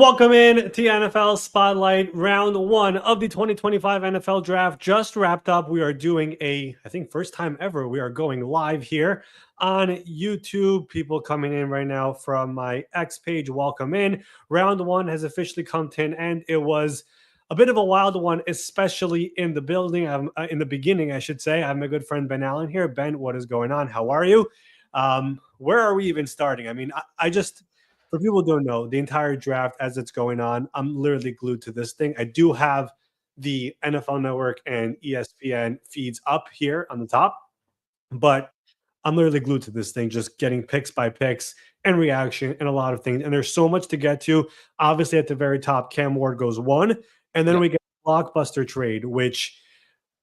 Welcome in to the NFL Spotlight. Round one of the 2025 NFL Draft just wrapped up. We are doing I think first time ever, we are going live here on YouTube. People coming in right now from my X page, welcome in. Round one has officially come to an end. It was a bit of a wild one, especially in the building. In the beginning, I should say. I have my good friend Ben Allen here. Ben, what is going on? How are you? Where are we even starting? I mean, I just... For people who don't know, the entire draft as it's going on, I'm literally glued to this thing. I do have the NFL Network and ESPN feeds up here on the top, but I'm literally glued to this thing, just getting picks by picks and reaction and a lot of things. And there's so much to get to. Obviously, at the very top, Cam Ward goes one, and then we get a blockbuster trade, which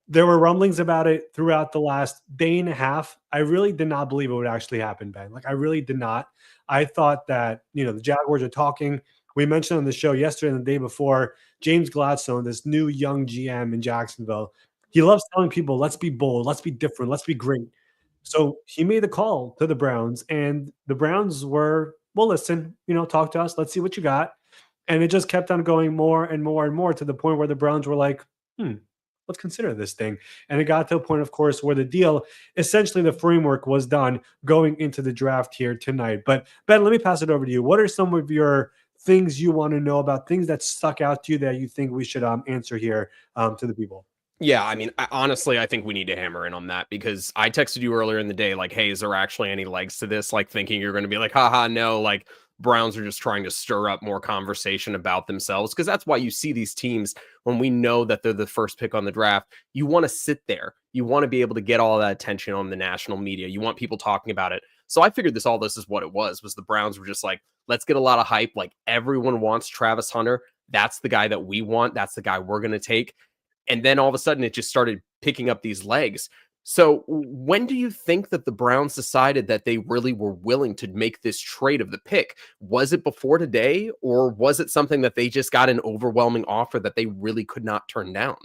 there were rumblings about it throughout the last day and a half. I really did not believe it would actually happen, Ben. Like, I really did not. I thought that, the Jaguars are talking. We mentioned on the show yesterday and the day before, James Gladstone, this new young GM in Jacksonville, he loves telling people, let's be bold, let's be different, let's be great. So he made the call to the Browns, and the Browns were, well, listen, talk to us. Let's see what you got. And it just kept on going more and more and more to the point where the Browns were like, let's consider this thing. And it got to a point, of course, where the deal, essentially the framework was done going into the draft here tonight. But Ben, let me pass it over to you. What are some of your things you want to know about, things that stuck out to you that you think we should answer here to the people? Yeah, I mean, honestly, I think we need to hammer in on that because I texted you earlier in the day, like, hey, is there actually any legs to this? Like thinking you're going to be like, haha, no, like Browns are just trying to stir up more conversation about themselves. Because that's why you see these teams when we know that they're the first pick on the draft. You want to sit there. You want to be able to get all that attention on the national media. You want people talking about it. So I figured this is what it was the Browns were just like, let's get a lot of hype. Like everyone wants Travis Hunter. That's the guy that we want. That's the guy we're going to take. And then all of a sudden it just started picking up these legs. So when do you think that the Browns decided that they really were willing to make this trade of the pick? Was it before today, or was it something that they just got an overwhelming offer that they really could not turn down?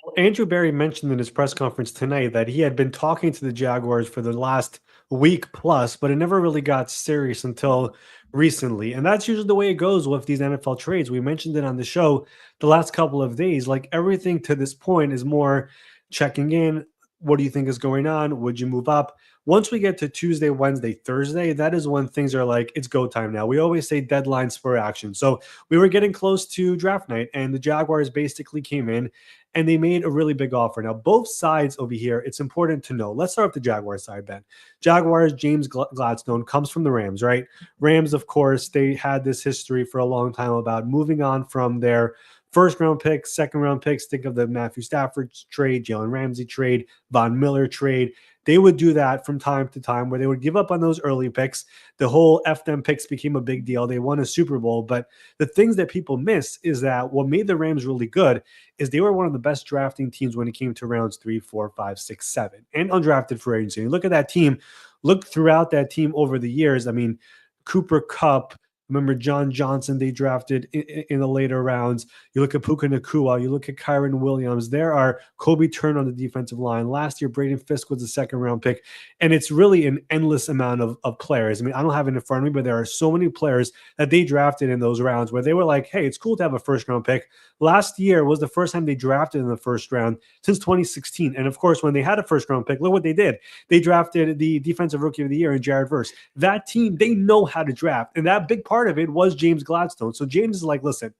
Well, Andrew Berry mentioned in his press conference tonight that he had been talking to the Jaguars for the last week plus, but it never really got serious until recently. And that's usually the way it goes with these NFL trades. We mentioned it on the show the last couple of days. Like everything to this point is more checking in. What do you think is going on? Would you move up? Once we get to Tuesday, Wednesday, Thursday, that is when things are like, it's go time now. We always say deadline spur action. So we were getting close to draft night, and the Jaguars basically came in and they made a really big offer. Now, both sides over here, it's important to know. Let's start with the Jaguars side, Ben. Jaguars, James Gladstone comes from the Rams, right? Rams, of course, they had this history for a long time about moving on from their first-round picks, second-round picks. Think of the Matthew Stafford trade, Jalen Ramsey trade, Von Miller trade. They would do that from time to time where they would give up on those early picks. The whole F them picks became a big deal. They won a Super Bowl. But the things that people miss is that what made the Rams really good is they were one of the best drafting teams when it came to rounds 3, 4, 5, 6, 7, and undrafted free agency. You look at that team, look throughout that team over the years. I mean, Cooper Kupp, remember John Johnson, they drafted in the later rounds. You look at Puka Nacua, you look at Kyron Williams. There are Kobe Turner on the defensive line. Last year, Braden Fisk was a second-round pick. And it's really an endless amount of players. I mean, I don't have it in front of me, but there are so many players that they drafted in those rounds where they were like, hey, it's cool to have a first-round pick. Last year was the first time they drafted in the first round since 2016. And, of course, when they had a first-round pick, look what they did. They drafted the Defensive Rookie of the Year in Jared Verse. That team, they know how to draft. And that big part of it was James Gladstone. So James is like, listen,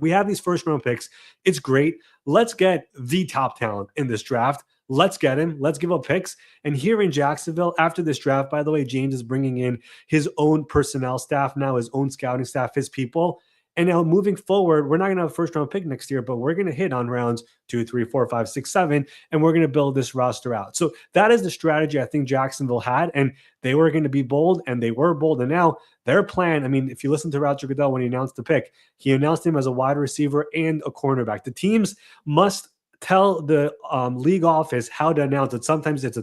we have these first round picks. It's great. Let's get the top talent in this draft. Let's get him. Let's give up picks. And here in Jacksonville, after this draft, by the way, James is bringing in his own personnel staff now, his own scouting staff, his people. And now moving forward, we're not going to have a first round pick next year, but we're going to hit on rounds 2, 3, 4, 5, 6, 7, and we're going to build this roster out. So that is the strategy I think Jacksonville had, and they were going to be bold, and they were bold. And now their plan, I mean, if you listen to Roger Goodell when he announced the pick, he announced him as a wide receiver and a cornerback. The teams must tell the league office how to announce it. Sometimes it's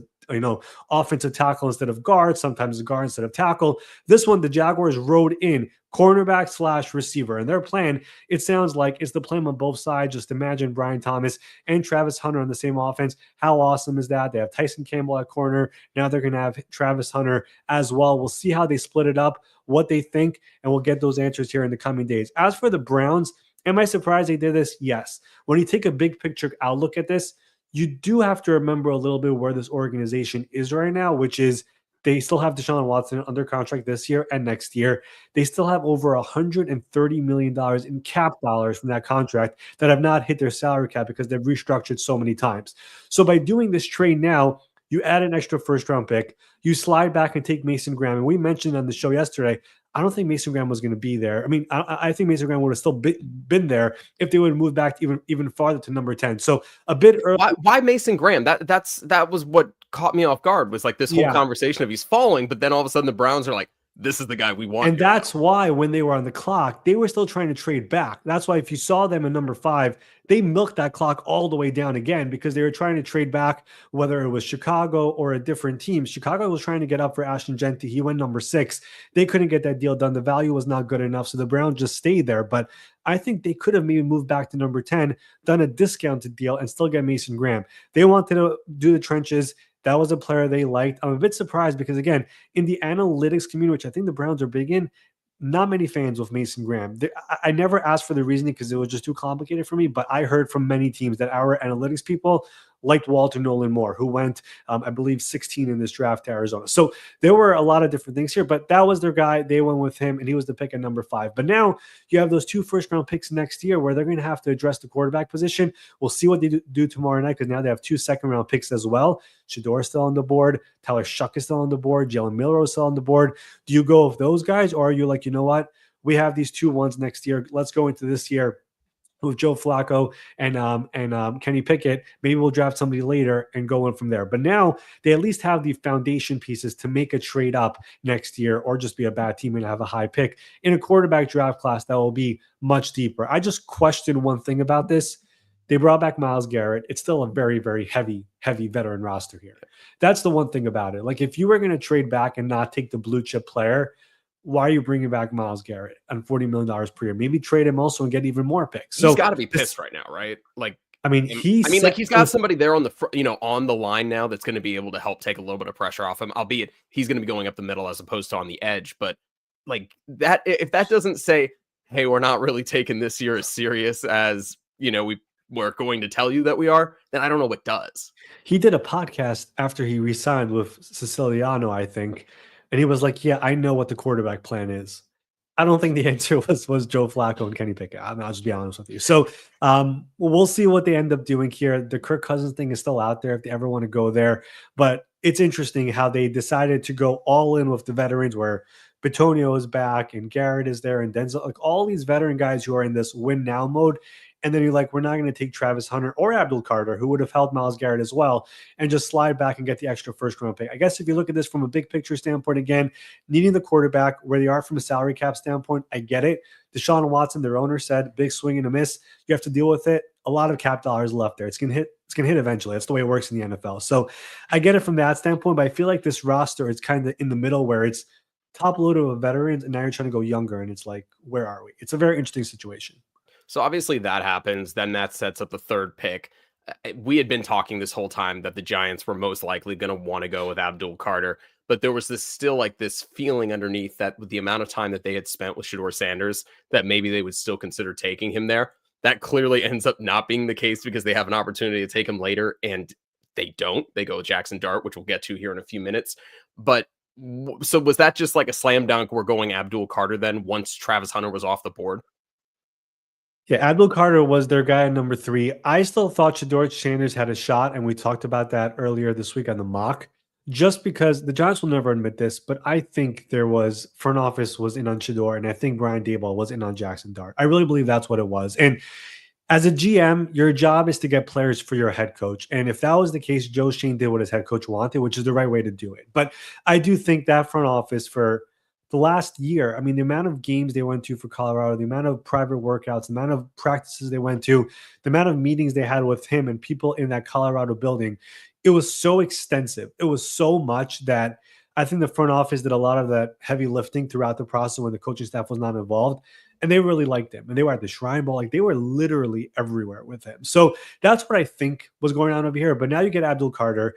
offensive tackle instead of guard, sometimes guard instead of tackle. This one, the Jaguars rode in cornerback / receiver. And their plan, it sounds like it's the plan on both sides. Just imagine Brian Thomas and Travis Hunter on the same offense. How awesome is that? They have Tyson Campbell at corner. Now they're going to have Travis Hunter as well. We'll see how they split it up, what they think, and we'll get those answers here in the coming days. As for the Browns, am I surprised they did this? Yes. When you take a big picture outlook at this, you do have to remember a little bit where this organization is right now, which is they still have Deshaun Watson under contract this year and next year. They still have over $130 million in cap dollars from that contract that have not hit their salary cap because they've restructured so many times. So by doing this trade now, you add an extra first-round pick. You slide back and take Mason Graham. And we mentioned on the show yesterday, I don't think Mason Graham was going to be there. I mean, I think Mason Graham would have still been there if they would have moved back even farther to number 10. So a bit early. Why Mason Graham? That was what caught me off guard, was like this whole conversation of he's falling, but then all of a sudden the Browns are like, this is the guy we want. And that's why when they were on the clock, they were still trying to trade back. That's why if you saw them in number 5, they milked that clock all the way down again because they were trying to trade back, whether it was Chicago or a different team. Chicago was trying to get up for Ashton Genty. He went number 6. They couldn't get that deal done. The value was not good enough, so the Browns just stayed there. But I think they could have maybe moved back to number 10, done a discounted deal, and still get Mason Graham. They wanted to do the trenches. That was a player they liked. I'm a bit surprised because, again, in the analytics community, which I think the Browns are big in, not many fans with Mason Graham. I never asked for the reasoning because it was just too complicated for me, but I heard from many teams that our analytics people liked Walter Nolan more, who went, I believe, 16 in this draft to Arizona. So there were a lot of different things here, but that was their guy. They went with him, and he was the pick at number 5. But now you have those 2 first-round picks next year where they're going to have to address the quarterback position. We'll see what they do tomorrow night because now they have 2 second-round picks as well. Shador is still on the board. Tyler Shuck is still on the board. Jalen Milroe is still on the board. Do you go with those guys, or are you like, you know what? We have these 2 ones next year. Let's go into this year with Joe Flacco and Kenny Pickett. Maybe we'll draft somebody later and go in from there. But now they at least have the foundation pieces to make a trade up next year or just be a bad team and have a high pick in a quarterback draft class that will be much deeper. I just question one thing about this. They brought back Myles Garrett. It's still a very, very heavy veteran roster here. That's the one thing about it. Like if you were going to trade back and not take the blue chip player, why are you bringing back Myles Garrett on $40 million per year? Maybe trade him also and get even more picks. So he's got to be pissed right now, right? Like, he's got somebody there on the on the line now that's going to be able to help take a little bit of pressure off him. Albeit he's going to be going up the middle as opposed to on the edge. But like that, if that doesn't say, hey, we're not really taking this year as serious as we're going to tell you that we are, then I don't know what does. He did a podcast after he re-signed with Siciliano, I think. And he was like, yeah, I know what the quarterback plan is. I don't think the answer was Joe Flacco and Kenny Pickett. I'll just be honest with you. So we'll see what they end up doing here. The Kirk Cousins thing is still out there if they ever want to go there. But it's interesting how they decided to go all in with the veterans where Bitonio is back and Garrett is there and Denzel, like all these veteran guys who are in this win now mode. And then you're like, we're not going to take Travis Hunter or Abdul Carter, who would have helped Myles Garrett as well, and just slide back and get the extra first-round pick. I guess if you look at this from a big picture standpoint, again, needing the quarterback where they are from a salary cap standpoint, I get it. Deshaun Watson, their owner, said, big swing and a miss. You have to deal with it. A lot of cap dollars left there. It's going to hit. It's going to hit eventually. That's the way it works in the NFL. So I get it from that standpoint, but I feel like this roster is kind of in the middle where it's top load of veterans, and now you're trying to go younger, and it's like, where are we? It's a very interesting situation. So obviously that happens. Then that sets up the 3rd pick. We had been talking this whole time that the Giants were most likely going to want to go with Abdul Carter, but there was this feeling underneath that with the amount of time that they had spent with Shador Sanders, that maybe they would still consider taking him there. That clearly ends up not being the case because they have an opportunity to take him later, and they don't. They go with Jackson Dart, which we'll get to here in a few minutes. But so was that just like a slam dunk? We're going Abdul Carter then once Travis Hunter was off the board? Yeah, Abdul Carter was their guy at number 3. I still thought Shador Sanders had a shot, and we talked about that earlier this week on the mock, just because the Giants will never admit this, but I think front office was in on Shador, and I think Brian Daboll was in on Jackson Dart. I really believe that's what it was. And as a GM, your job is to get players for your head coach. And if that was the case, Joe Schoen did what his head coach wanted, which is the right way to do it. But I do think that front office for the last year, I mean, the amount of games they went to for Colorado, the amount of private workouts, the amount of practices they went to, the amount of meetings they had with him and people in that Colorado building, it was so extensive. It was so much that I think the front office did a lot of that heavy lifting throughout the process when the coaching staff was not involved. And they really liked him. And they were at the Shrine Bowl. Like, they were literally everywhere with him. So that's what I think was going on over here. But now you get Abdul Carter.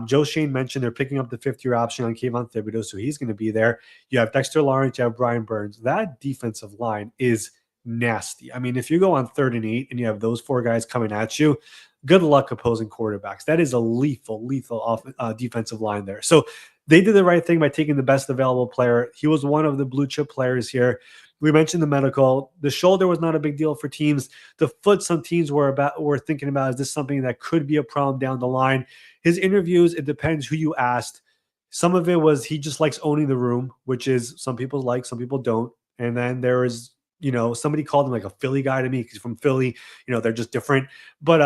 Joe Shane mentioned they're picking up the fifth-year option on Kayvon Thibodeau, so he's going to be there. You have Dexter Lawrence, you have Brian Burns. That defensive line is nasty. I mean, if you go on 3rd and 8 and you have those 4 guys coming at you, good luck opposing quarterbacks. That is a lethal defensive line there. So they did the right thing by taking the best available player. He was one of the blue chip players here. We mentioned the medical. The shoulder was not a big deal for teams. The foot, some teams were thinking about, is this something that could be a problem down the line? His interviews, it depends who you asked. Some of it was he just likes owning the room, which is some people like, some people don't. And then there is, somebody called him like a Philly guy to me because he's from Philly. They're just different. But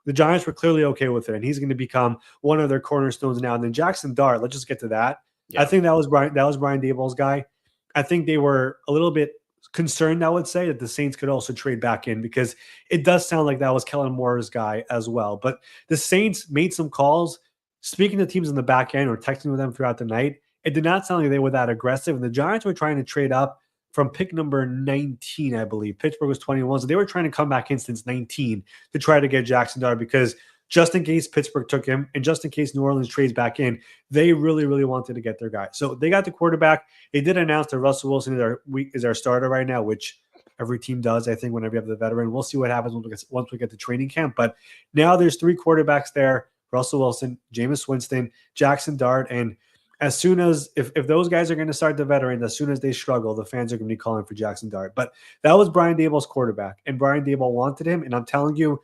the Giants were clearly okay with it, and he's going to become one of their cornerstones now. And then Jackson Dart, let's just get to that. Yeah. I think that was Brian Daboll's guy. I think they were a little bit concerned, I would say, that the Saints could also trade back in because it does sound like that was Kellen Moore's guy as well. But the Saints made some calls, speaking to teams in the back end or texting with them throughout the night. It did not sound like they were that aggressive. And the Giants were trying to trade up from pick number 19, I believe. Pittsburgh was 21. So they were trying to come back in since 19 to try to get Jackson Dart because just in case Pittsburgh took him and just in case New Orleans trades back in, they really, really wanted to get their guy. So they got the quarterback. They did announce that Russell Wilson is our starter right now, which every team does, I think, whenever you have the veteran. We'll see what happens once we get to training camp. But now there's 3 quarterbacks there: Russell Wilson, Jameis Winston, Jackson Dart. And as soon as, if those guys are going to start the veteran, as soon as they struggle, the fans are going to be calling for Jackson Dart. But that was Brian Daboll's quarterback, and Brian Daboll wanted him. And I'm telling you,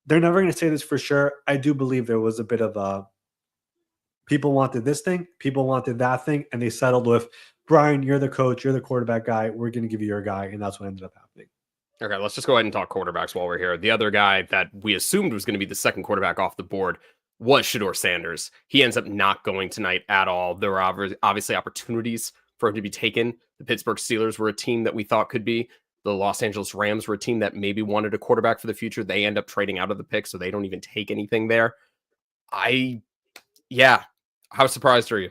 they're never going to say this for sure. I do believe there was a bit of people wanted this thing, people wanted that thing, and they settled with, Brian, you're the coach, you're the quarterback guy, we're going to give you your guy, and that's what ended up happening. Okay, let's just go ahead and talk quarterbacks while we're here. The other guy that we assumed was going to be the second quarterback off the board was Shedeur Sanders. He ends up not going tonight at all. There were obviously opportunities for him to be taken. The Pittsburgh Steelers were a team that we thought could be. The Los Angeles Rams were a team that maybe wanted a quarterback for the future. They end up trading out of the pick, so they don't even take anything there. How surprised are you?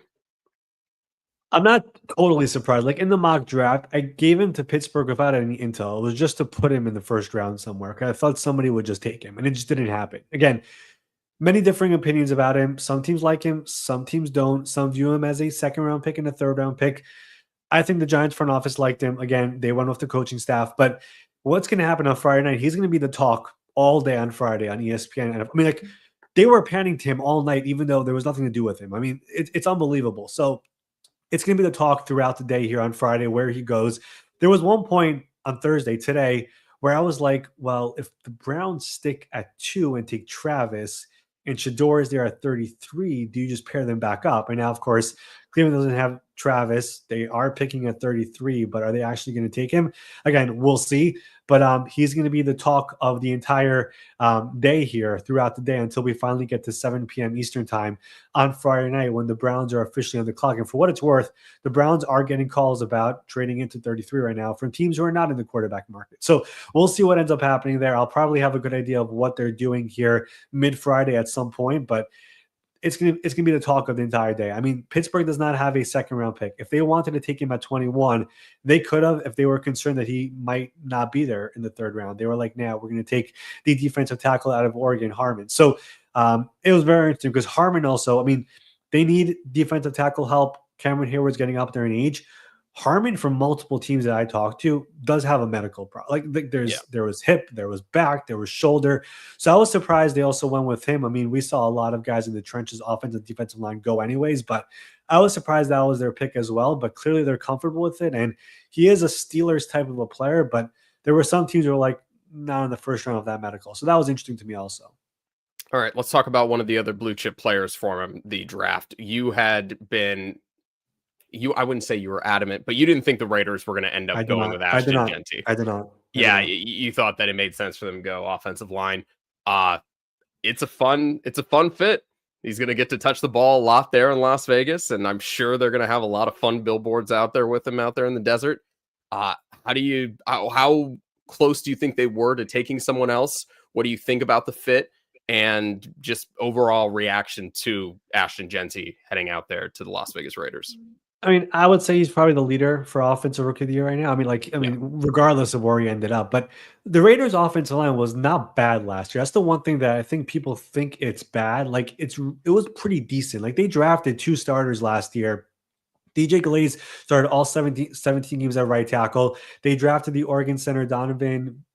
I'm not totally surprised. Like, in the mock draft, I gave him to Pittsburgh without any intel. It was just to put him in the first round somewhere. I thought somebody would just take him, and it just didn't happen. Again, many differing opinions about him. Some teams like him, some teams don't. Some view him as a second-round pick and a third-round pick. I think the Giants front office liked him. Again, they went with the coaching staff. But what's going to happen on Friday night? He's going to be the talk all day on Friday on ESPN. I mean, like, they were panning to him all night, even though there was nothing to do with him. I mean, it's unbelievable. So it's going to be the talk throughout the day here on Friday where he goes. There was one point on Thursday, today, where I was like, well, if the Browns stick at 2 and take Travis and Shedeur is there at 33, do you just pair them back up? And now, of course, Cleveland doesn't have Travis. They are picking at 33, but are they actually going to take him? Again, we'll see. But he's going to be the talk of the entire day here throughout the day until we finally get to 7 p.m. Eastern time on Friday night when the Browns are officially on the clock. And for what it's worth, the Browns are getting calls about trading into 33 right now from teams who are not in the quarterback market. So we'll see what ends up happening there. I'll probably have a good idea of what they're doing here mid-Friday at some point, but it's gonna be the talk of the entire day. I mean, Pittsburgh does not have a second-round pick. If they wanted to take him at 21, they could have if they were concerned that he might not be there in the third round. They were like, "Now we're going to take the defensive tackle out of Oregon, Harmon." So it was very interesting because Harmon also, I mean, they need defensive tackle help. Cameron Hayward's getting up there in age. Harmon, from multiple teams that I talked to, does have a medical problem. Like, there was hip, there was back, there was shoulder. So I was surprised they also went with him. I mean, we saw a lot of guys in the trenches, offensive, defensive line go anyways, but I was surprised that was their pick as well. But clearly they're comfortable with it. And he is a Steelers type of a player, but there were some teams who were like, not in the first round of that medical. So that was interesting to me also. All right, let's talk about one of the other blue chip players from the draft. You had been... I wouldn't say you were adamant, but you didn't think the Raiders were going to end up going with Ashton Genty. I did not. You thought that it made sense for them to go offensive line. It's a fun fit. He's going to get to touch the ball a lot there in Las Vegas, and I'm sure they're going to have a lot of fun billboards out there with him out there in the desert. How close do you think they were to taking someone else? What do you think about the fit and just overall reaction to Ashton Genty heading out there to the Las Vegas Raiders? I mean, I would say he's probably the leader for offensive rookie of the year right now. Regardless of where he ended up, but the Raiders' offensive line was not bad last year. That's the one thing that I think people think it's bad. Like it was pretty decent. Like they drafted 2 starters last year. DJ Glaze started all 17 games at right tackle. They drafted the Oregon center Donovan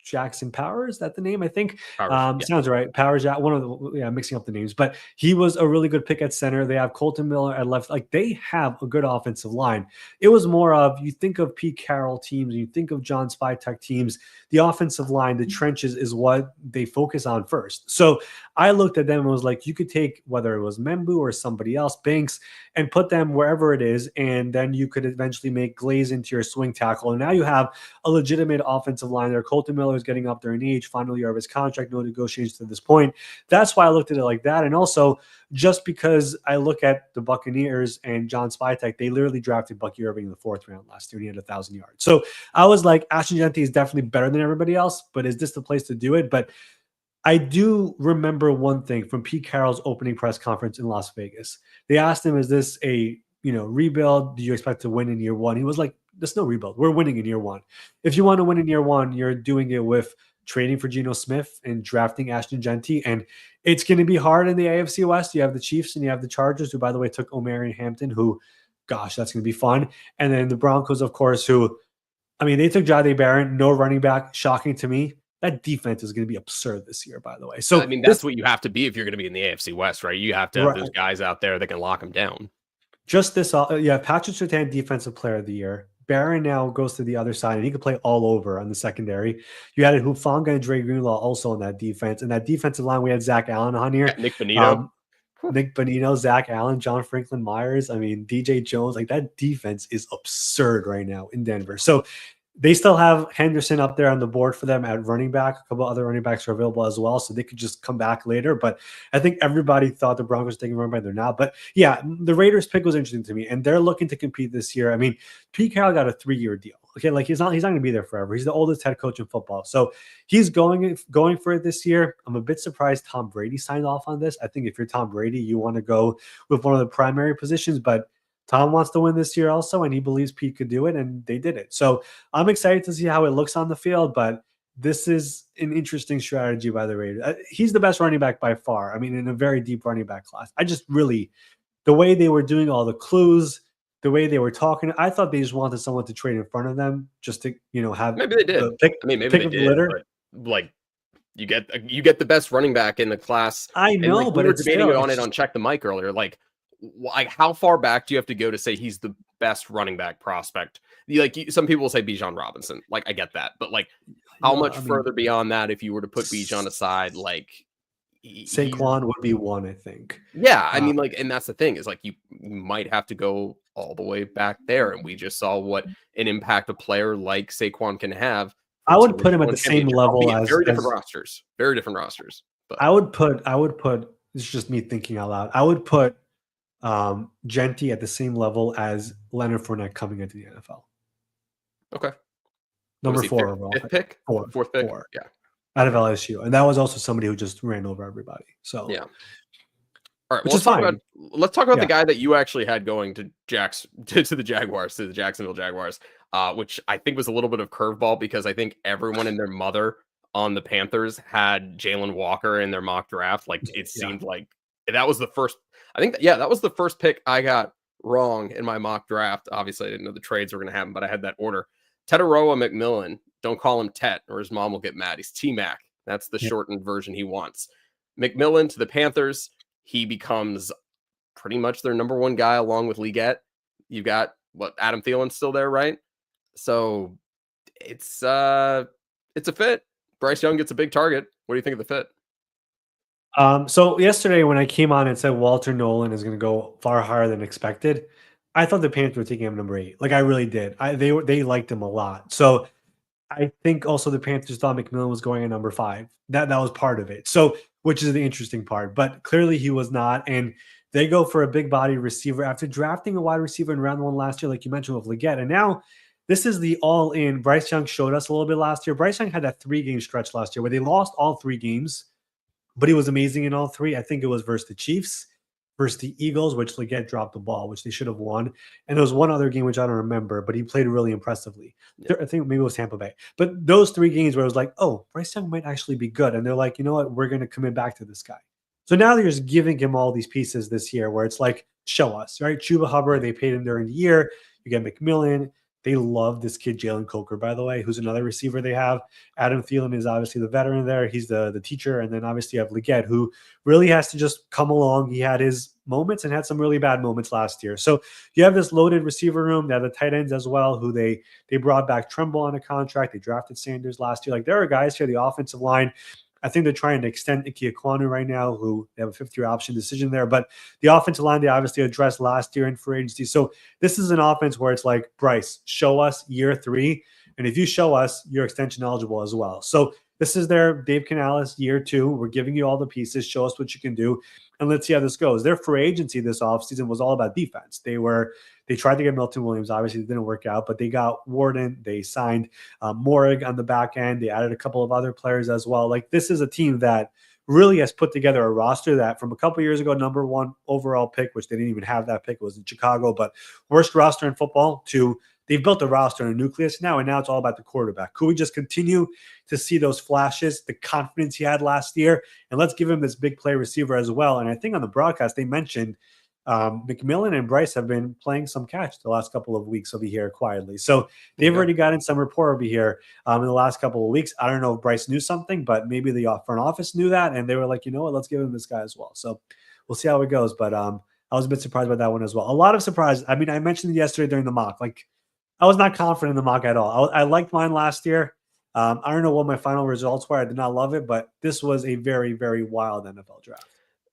Jackson Powers, is that the name? I think sounds right. Powers, one of the mixing up the names, but he was a really good pick at center. They have Colton Miller at left. Like they have a good offensive line. It was more of, you think of Pete Carroll teams, you think of John Spytek teams, the offensive line, the trenches is what they focus on first. So I looked at them and was like, you could take whether it was Membu or somebody else, Banks, and put them wherever it is, and then you could eventually make Glaze into your swing tackle. And now you have a legitimate offensive line there. Colton Miller is getting up there in age, final year of his contract, no negotiations to this point. That's why I looked at it like that. And also, just because I look at the Buccaneers and John Spytek, they literally drafted Bucky Irving in the 4th round last year, and he had 1,000 yards. So I was like, Ashton Genty is definitely better than everybody else, but is this the place to do it? But I do remember one thing from Pete Carroll's opening press conference in Las Vegas. They asked him, is this a rebuild? Do you expect to win in year one? He was like, there's no rebuild. We're winning in year one. If you want to win in year one, you're doing it with trading for Geno Smith and drafting Ashton Genty. And it's going to be hard in the AFC West. You have the Chiefs and you have the Chargers, who, by the way, took Omarion Hampton, who, gosh, that's going to be fun. And then the Broncos, of course, who, they took Jahdae Barron, no running back. Shocking to me. That defense is going to be absurd this year, by the way. So that's what you have to be if you're going to be in the AFC West, right? You have to have those guys out there that can lock them down. Just this, Patrick Surtain, Defensive Player of the Year. Barron now goes to the other side, and he could play all over on the secondary. You added Hufanga and Dre Greenlaw also on that defense. And that defensive line, we had Zach Allen on here. Nick Bonito. Zach Allen, John Franklin Myers. DJ Jones. Like, that defense is absurd right now in Denver. So they still have Henderson up there on the board for them at running back. A couple other running backs are available as well, so they could just come back later. But I think everybody thought the Broncos were taking running back. They're not. But yeah, the Raiders pick was interesting to me, and they're looking to compete this year. Pete Carroll got a 3-year deal. Okay, like he's not going to be there forever. He's the oldest head coach in football, so he's going for it this year. I'm a bit surprised Tom Brady signed off on this. I think if you're Tom Brady, you want to go with one of the primary positions, but Tom wants to win this year also, and he believes Pete could do it, and they did it. So I'm excited to see how it looks on the field, but this is an interesting strategy by the Raiders. He's the best running back by far. In a very deep running back class. I just really, the way they were doing all the clues, the way they were talking, I thought they just wanted someone to trade in front of them just to, have maybe they did. Pick of the litter. Like, you get the best running back in the class. I know, but we were debating on it on Check the Mic earlier. Like how far back do you have to go to say he's the best running back prospect? Some people will say Bijan Robinson. Like, I get that, but how much further beyond that if you were to put Bijan aside? Saquon would be one, I think. Yeah, and that's the thing is you might have to go all the way back there, and we just saw what an impact a player like Saquon can have. I would put him at the same level as very different rosters. But I would put. This is just me thinking out loud. I would put Genty at the same level as Leonard Fournette coming into the NFL. Okay. Number 4 overall. Fourth pick. Yeah. Out of LSU. And that was also somebody who just ran over everybody. So yeah. All right. Let's talk about the guy that you actually had going to the Jaguars, to the Jacksonville Jaguars, which I think was a little bit of curveball because I think everyone and their mother on the Panthers had Jalen Walker in their mock draft. It seemed like that was the first. I think that was the first pick I got wrong in my mock draft. Obviously, I didn't know the trades were going to happen, but I had that order. Tetaroa McMillan. Don't call him Tet, or his mom will get mad. He's T-Mac. That's the shortened version he wants. McMillan to the Panthers. He becomes pretty much their number 1 guy along with Leggett. You've got Adam Thielen's still there, right? So it's a fit. Bryce Young gets a big target. What do you think of the fit? So yesterday when I came on and said Walter Nolan is going to go far higher than expected, I thought the Panthers were taking him number 8. I really did. They liked him a lot. So I think also the Panthers thought McMillan was going at number 5. That was part of it. So which is the interesting part. But clearly he was not. And they go for a big body receiver after drafting a wide receiver in round one last year, like you mentioned with Leggett. And now this is the all in. Bryce Young showed us a little bit last year. Bryce Young had that 3-game stretch last year where they lost all 3 games, but he was amazing in all 3. I think it was versus the Chiefs, versus the Eagles, which Leggett dropped the ball, which they should have won. And there was one other game, which I don't remember, but he played really impressively. Yeah. I think maybe it was Tampa Bay. But those 3 games where it was like, oh, Bryce Young might actually be good. And they're like, you know what? We're going to commit back to this guy. So now they're just giving him all these pieces this year where it's like, show us, right? Chuba Hubbard, they paid him during the year. You get McMillan. They love this kid, Jalen Coker, by the way, who's another receiver they have. Adam Thielen is obviously the veteran there. He's the teacher. And then obviously you have Leggett, who really has to just come along. He had his moments and had some really bad moments last year. So you have this loaded receiver room. They have the tight ends as well, who they brought back Tremble on a contract. They drafted Sanders last year. Like, there are guys here, the offensive line. I think they're trying to extend Ike Ekwonu right now, who they have a 5th-year option decision there. But the offensive line, they obviously addressed last year in free agency. So this is an offense where it's like, Bryce, show us year 3. And if you show us, you're extension eligible as well. So this is their Dave Canales year 2. We're giving you all the pieces. Show us what you can do. And let's see how this goes. Their free agency this offseason was all about defense. They tried to get Milton Williams. Obviously, it didn't work out, but they got Warden. They signed Morig on the back end. They added a couple of other players as well. Like, this is a team that really has put together a roster that from a couple years ago, number 1 overall pick, which they didn't even have that pick. It was in Chicago, but worst roster in football, to they've built a roster and a nucleus now, and now it's all about the quarterback. Could we just continue to see those flashes, the confidence he had last year, and let's give him this big play receiver as well? And I think on the broadcast, they mentioned McMillan and Bryce have been playing some catch the last couple of weeks over here quietly. So they've already gotten some rapport over here in the last couple of weeks. I don't know if Bryce knew something, but maybe the front office knew that, and they were like, you know what, let's give him this guy as well. So we'll see how it goes. But I was a bit surprised by that one as well. A lot of surprise. I mean, I mentioned it yesterday during the mock. Like, I was not confident in the mock at all. I liked mine last year. I don't know what my final results were. I did not love it, but this was a very, very wild NFL draft.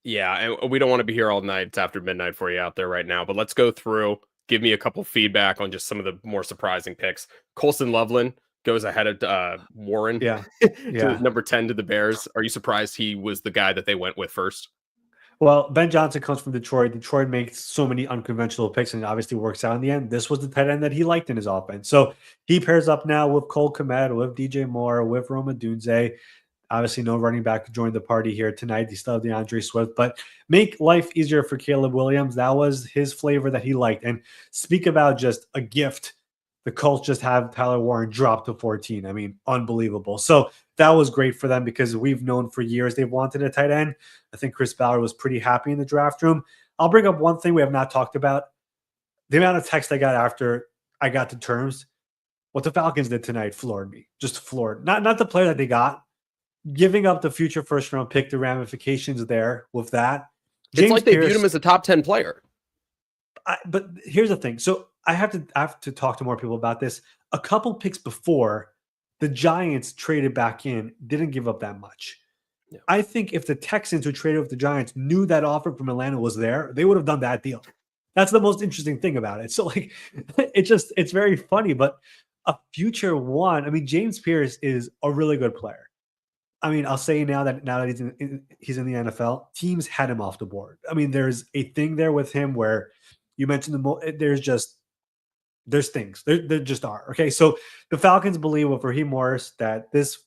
Yeah, and we don't want to be here all night. It's after midnight for you out there right now, but let's go through, give me a couple feedback on just some of the more surprising picks. Colston Loveland goes ahead of Warren, to number 10 to the Bears. Are you surprised he was the guy that they went with first? Well, Ben Johnson comes from Detroit. Detroit makes so many unconventional picks, and it obviously works out in the end. This was the tight end that he liked in his offense. So he pairs up now with Cole Kmet, with DJ Moore, with Roma Dunze. Obviously, no running back joined the party here tonight. He still have DeAndre Swift, but make life easier for Caleb Williams. That was his flavor that he liked. And speak about just a gift. The Colts just have Tyler Warren drop to 14. I mean, unbelievable. So that was great for them because we've known for years they've wanted a tight end. I think Chris Ballard was pretty happy in the draft room. I'll bring up one thing we have not talked about. The amount of text I got after I got to terms. What the Falcons did tonight floored me. Just floored. Not the player that they got. Giving up the future first-round pick, the ramifications there with that. It's like they viewed him as a top 10 player. But here's the thing. So I have to talk to more people about this. A couple picks before, the Giants traded back in, didn't give up that much. Yeah. I think if the Texans who traded with the Giants knew that offer from Atlanta was there, they would have done that deal. That's the most interesting thing about it. So, like, it's very funny, but a future one, I mean, James Pierce is a really good player. I mean, I'll say now that he's in the NFL, teams had him off the board. I mean, there's a thing there with him where you mentioned there's things. There just are. Okay, so the Falcons believe with Raheem Morris that this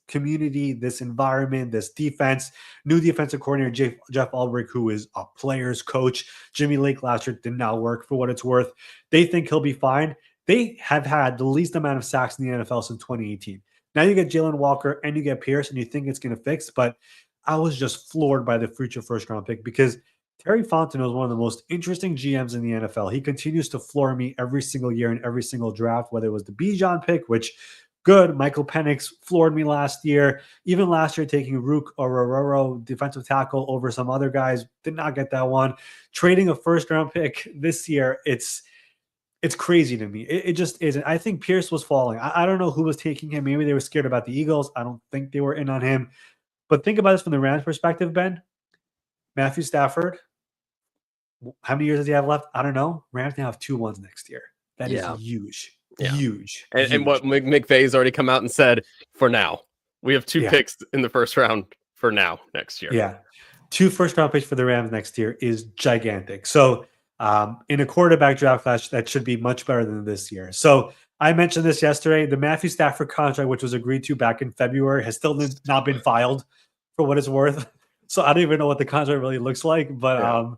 community, this environment, this defense, new defensive coordinator Jeff Ulbrich, who is a player's coach, Jimmy Lake last year did not work for what it's worth. They think he'll be fine. They have had the least amount of sacks in the NFL since 2018. Now you get Jalen Walker and you get Pierce, and you think it's going to fix, but I was just floored by the future first-round pick because Terry Fontenot is one of the most interesting GMs in the NFL. He continues to floor me every single year in every single draft, whether it was the Bijan pick, which good. Michael Penix floored me last year. Even last year, taking Rook or Rororo, defensive tackle, over some other guys, did not get that one. Trading a first-round pick this year, it's crazy to me. It just isn't. I think Pierce was falling. I don't know who was taking him. Maybe they were scared about the Eagles. I don't think they were in on him. But think about this from the Rams' perspective, Ben. Matthew Stafford, how many years does he have left? I don't know. Rams now have 2 ones next year. That is huge. Yeah. Huge. And what McVay's already come out and said, for now, we have 2 picks in the first round for now next year. Yeah. 2 first-round picks for the Rams next year is gigantic. So, in a quarterback draft class, that should be much better than this year. So, I mentioned this yesterday. The Matthew Stafford contract, which was agreed to back in February, has still not been filed for what it's worth. So, I don't even know what the contract really looks like, but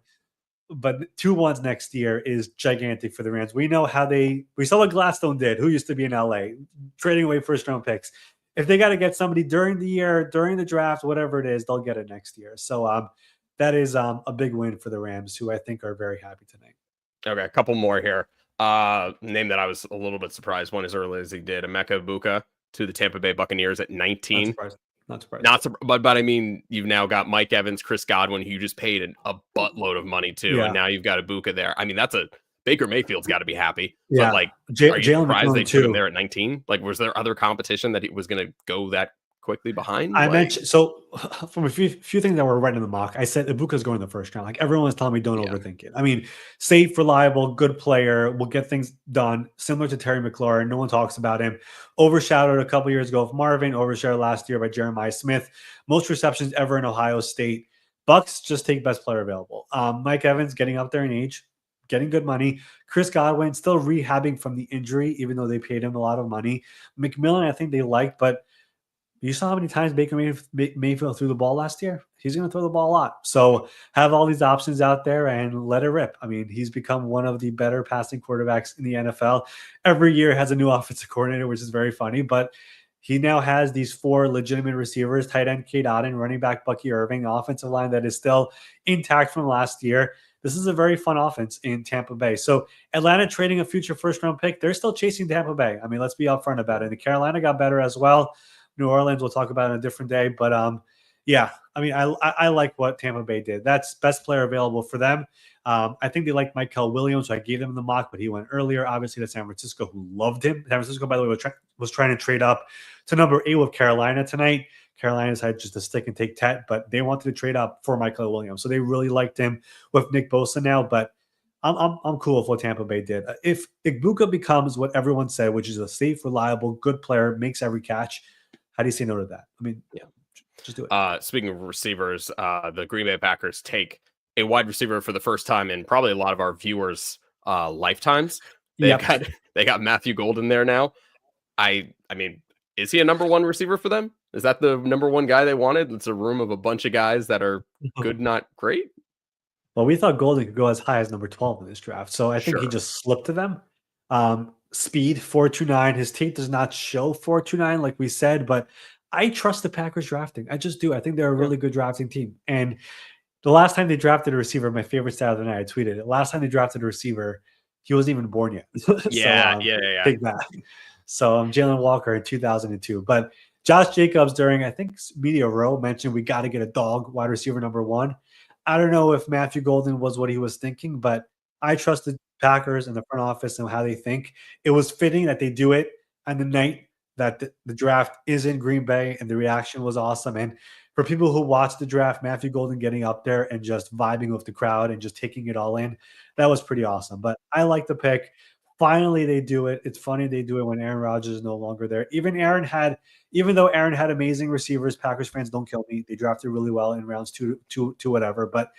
2 ones next year is gigantic for the Rams. We know how we saw what Gladstone did, who used to be in LA, trading away first round picks. If they got to get somebody during the year, during the draft, whatever it is, they'll get it next year. So that is a big win for the Rams, who I think are very happy tonight. Okay, a couple more here. Name that I was a little bit surprised one as early as he did. Emeka Ibuka to the Tampa Bay Buccaneers at 19. Not surprised. But I mean, you've now got Mike Evans, Chris Godwin, who you just paid a buttload of money to, and now you've got Ibuka there. I mean, Baker Mayfield's got to be happy. Yeah, but like, are you surprised they took him there at 19? Like, was there other competition that he was going to go that quickly behind? I mentioned from a few things that were right in the mock, I said Ibuka's going in the first round. Like everyone was telling me, don't overthink it. I mean, safe, reliable, good player, will get things done. Similar to Terry McLaurin, no one talks about him. Overshadowed a couple years ago with Marvin. Overshadowed last year by Jeremiah Smith. Most receptions ever in Ohio State. Bucs just take best player available. Mike Evans getting up there in age, getting good money. Chris Godwin still rehabbing from the injury, even though they paid him a lot of money. McMillan, I think they liked, but you saw how many times Baker Mayfield threw the ball last year? He's going to throw the ball a lot. So have all these options out there and let it rip. I mean, he's become one of the better passing quarterbacks in the NFL. Every year has a new offensive coordinator, which is very funny. But he now has these 4 legitimate receivers, tight end Cade Otton, running back Bucky Irving, offensive line that is still intact from last year. This is a very fun offense in Tampa Bay. So Atlanta trading a future first-round pick, they're still chasing Tampa Bay. I mean, let's be upfront about it. And Carolina got better as well. New Orleans, we'll talk about it on a different day. But yeah, I mean, I like what Tampa Bay did. That's best player available for them. I think they liked Michael Williams, so I gave them the mock, but he went earlier, obviously, to San Francisco, who loved him. San Francisco, by the way, was trying to trade up to number 8 with Carolina tonight. Carolina's had just a stick and take tet, but they wanted to trade up for Michael Williams. So they really liked him with Nick Bosa now, but I'm cool with what Tampa Bay did. If Ibuka becomes what everyone said, which is a safe, reliable, good player, makes every catch, how do you say no to that? I mean, just do it. Speaking of receivers, the Green Bay Packers take a wide receiver for the first time in probably a lot of our viewers' lifetimes. They got Matthew Golden there now. I mean, is he a number 1 receiver for them? Is that the number 1 guy they wanted? It's a room of a bunch of guys that are good, not great. Well, we thought Golden could go as high as number 12 in this draft, so I think he just slipped to them. Speed 4.29. His tape does not show 4.29 like we said, but I trust the Packers drafting. I just do. I think they're a really good drafting team. And the last time they drafted a receiver, my favorite stat of the night, I tweeted it. Last time they drafted a receiver, he wasn't even born yet. Yeah. Take that. So Jalen Walker in 2002. But Josh Jacobs during, I think, Media Row mentioned we got to get a dog wide receiver number 1. I don't know if Matthew Golden was what he was thinking, but I trusted Packers and the front office and how they think. It was fitting that they do it on the night that the draft is in Green Bay, and the reaction was awesome. And for people who watched the draft, Matthew Golden getting up there and just vibing with the crowd and just taking it all in, that was pretty awesome. But I like the pick. Finally, they do it. It's funny they do it when Aaron Rodgers is no longer there. Even though Aaron had amazing receivers, Packers fans, don't kill me. They drafted really well in rounds two to whatever. But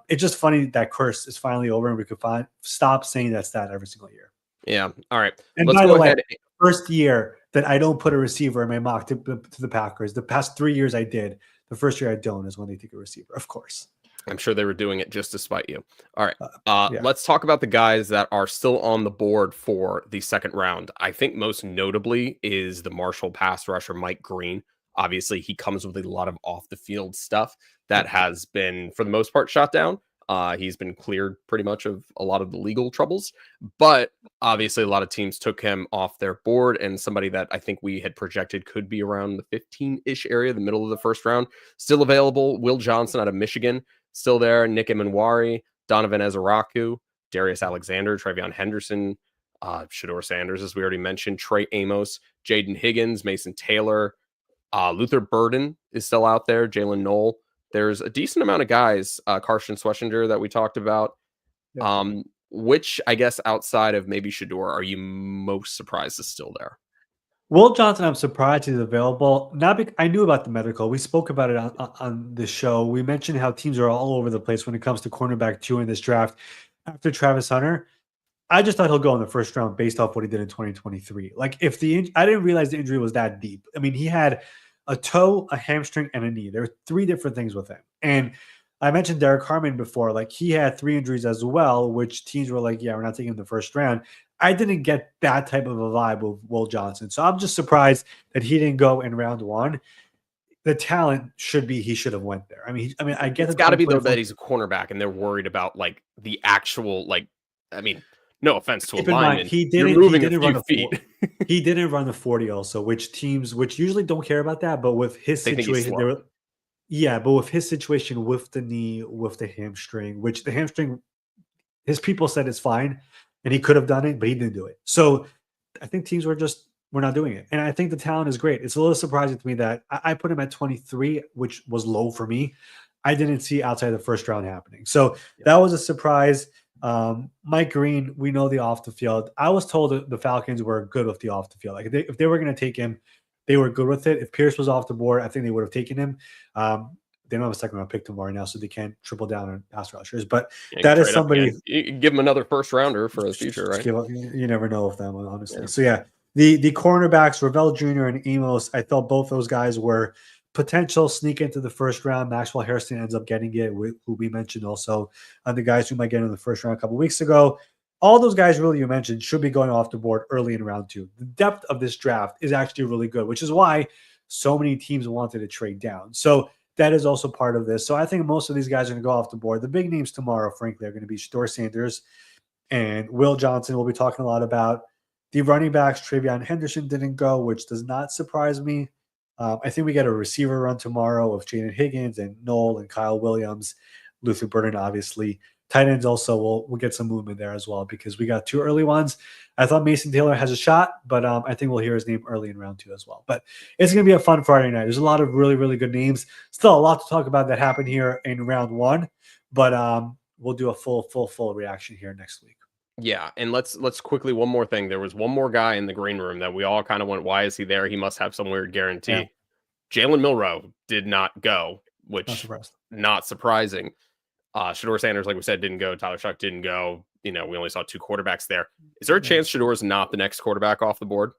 it's just funny that curse is finally over, and we could stop saying that stat every single year. Yeah. All right. And by the way, first year that I don't put a receiver in my mock to the Packers. The past 3 years I did. The first year I don't is when they take a receiver, of course. I'm sure they were doing it just to spite you. All right. Let's talk about the guys that are still on the board for the second round. I think most notably is the Marshall pass rusher, Mike Green. Obviously, he comes with a lot of off the field stuff that has been, for the most part, shot down. He's been cleared pretty much of a lot of the legal troubles, but obviously a lot of teams took him off their board, and somebody that I think we had projected could be around the 15-ish area, the middle of the first round, still available. Will Johnson out of Michigan, still there. Nick Emanwari, Donovan Ezeraku, Darius Alexander, Travion Henderson, Shador Sanders, as we already mentioned, Trey Amos, Jaden Higgins, Mason Taylor, Luther Burden is still out there, Jalen Knoll. There's a decent amount of guys, Carson Schwessinger that we talked about. Which, I guess, outside of maybe Shador, are you most surprised is still there? Will Johnson, I'm surprised he's available. Not because I knew about the medical. We spoke about it on the show. We mentioned how teams are all over the place when it comes to cornerback 2 in this draft after Travis Hunter. I just thought he'll go in the first round based off what he did in 2023. Like if I didn't realize the injury was that deep. I mean, he had a toe, a hamstring, and a knee. There were 3 different things with him. And I mentioned Derek Harmon before. Like he had 3 injuries as well, which teams were like, yeah, we're not taking him in the first round. I didn't get that type of a vibe with Will Johnson. So I'm just surprised that he didn't go in round 1. The talent should be he should have went there. I get It's the got to be though 2024 that he's a cornerback, and they're worried about like the actual like. I mean, no offense to a keep in mind, lineman, you're moving a few feet. He didn't run the 40 also, which teams which usually don't care about that, but with his They think he's situation, they slow. were yeah, but with his situation with the knee, with the hamstring, which the hamstring, his people said it's fine, and he could have done it, but he didn't do it. So I think teams we're not doing it. And I think the talent is great. It's a little surprising to me that I put him at 23, which was low for me. I didn't see outside the first round happening. So Yeah. that was a surprise. Mike Green, we know the off the field. I was told that the Falcons were good with the off the field. Like if they were going to take him, they were good with it. If Pierce was off the board, I think they would have taken him. They don't have a second round pick tomorrow now, so they can't triple down on pass rushers. But You that can is trade up somebody. again. You can give him another first rounder for his future, right? You never know with them, honestly. Yeah. So yeah, the cornerbacks, Ravel Jr. and Amos, I thought both those guys were potential sneak into the first round. Maxwell Hairston ends up getting it, who we mentioned also on the guys who might get in the first round a couple weeks ago. All those guys really you mentioned should be going off the board early in round 2. The depth of this draft is actually really good, which is why so many teams wanted to trade down. So that is also part of this. So I think most of these guys are going to go off the board. The big names tomorrow, frankly, are going to be Shador Sanders and Will Johnson. We'll be talking a lot about the running backs. Travion Henderson didn't go, which does not surprise me. I think we get a receiver run tomorrow of Jaden Higgins and Noel and Kyle Williams, Luther Burden, obviously. Tight ends also, we'll get some movement there as well because we got 2 early ones. I thought Mason Taylor has a shot, but I think we'll hear his name early in round 2 as well. But it's going to be a fun Friday night. There's a lot of really, really good names. Still a lot to talk about that happened here in round 1, but we'll do a full reaction here next week. Yeah, and let's quickly one more thing. There was one more guy in the green room that we all kind of went, "Why is he there? He must have some weird guarantee." Yeah. Jalen Milrow did not go, Not which surprised. not surprising. Shador Sanders, like we said, didn't go. Tyler Shuck didn't go. We only saw 2 quarterbacks there. Is there a chance Shador's not the next quarterback off the board?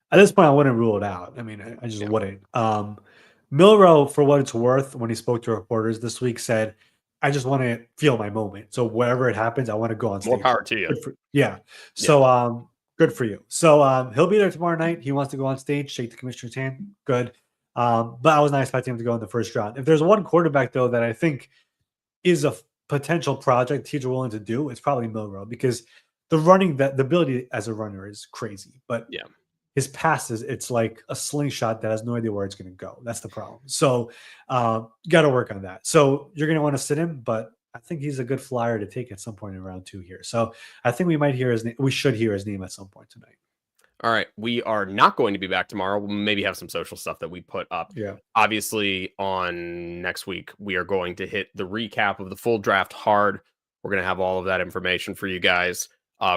At this point, I wouldn't rule it out. I mean, I just wouldn't. Milrow, for what it's worth, when he spoke to reporters this week, said, I just want to feel my moment. So wherever it happens, I want to go on stage. More power to you. Yeah. So good for you. So he'll be there tomorrow night. He wants to go on stage, shake the commissioner's hand. Good. But I was not expecting him to go in the first round. If there's one quarterback, though, that I think is a potential project teams are willing to do, it's probably Milrow because the ability as a runner is crazy. But yeah, his passes, it's like a slingshot that has no idea where it's going to go. That's the problem. So got to work on that. So you're going to want to sit him, but I think he's a good flyer to take at some point in round 2 here. So I think we might hear his name. We should hear his name at some point tonight. All right. We are not going to be back tomorrow. We'll maybe have some social stuff that we put up. Yeah. Obviously, on next week, we are going to hit the recap of the full draft hard. We're going to have all of that information for you guys.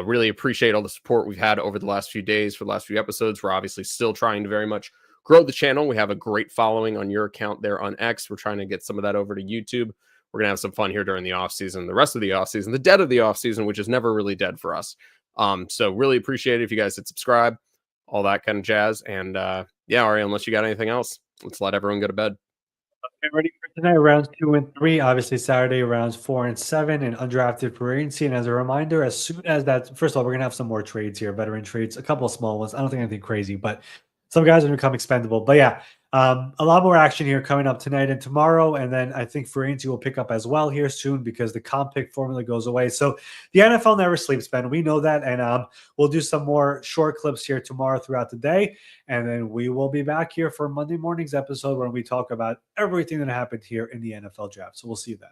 Really appreciate all the support we've had over the last few days for the last few episodes. We're obviously still trying to very much grow the channel. We have a great following on your account there on X. We're trying to get some of that over to YouTube. We're going to have some fun here during the off season, the rest of the off season, the dead of the off season, which is never really dead for us. So really appreciate it if you guys hit subscribe, all that kind of jazz. And yeah, Ari, unless you got anything else, let's let everyone go to bed. Get ready for tonight, rounds 2 and 3. Obviously, Saturday, rounds 4 and 7, and undrafted free agency. And as a reminder, as soon as that, first of all, we're going to have some more trades here, veteran trades, a couple of small ones. I don't think anything crazy, but some guys are going to become expendable. But yeah, a lot more action here coming up tonight and tomorrow. And then I think free agency will pick up as well here soon because the comp pick formula goes away. So the NFL never sleeps, Ben. We know that. And we'll do some more short clips here tomorrow throughout the day. And then we will be back here for Monday morning's episode when we talk about everything that happened here in the NFL draft. So we'll see you then.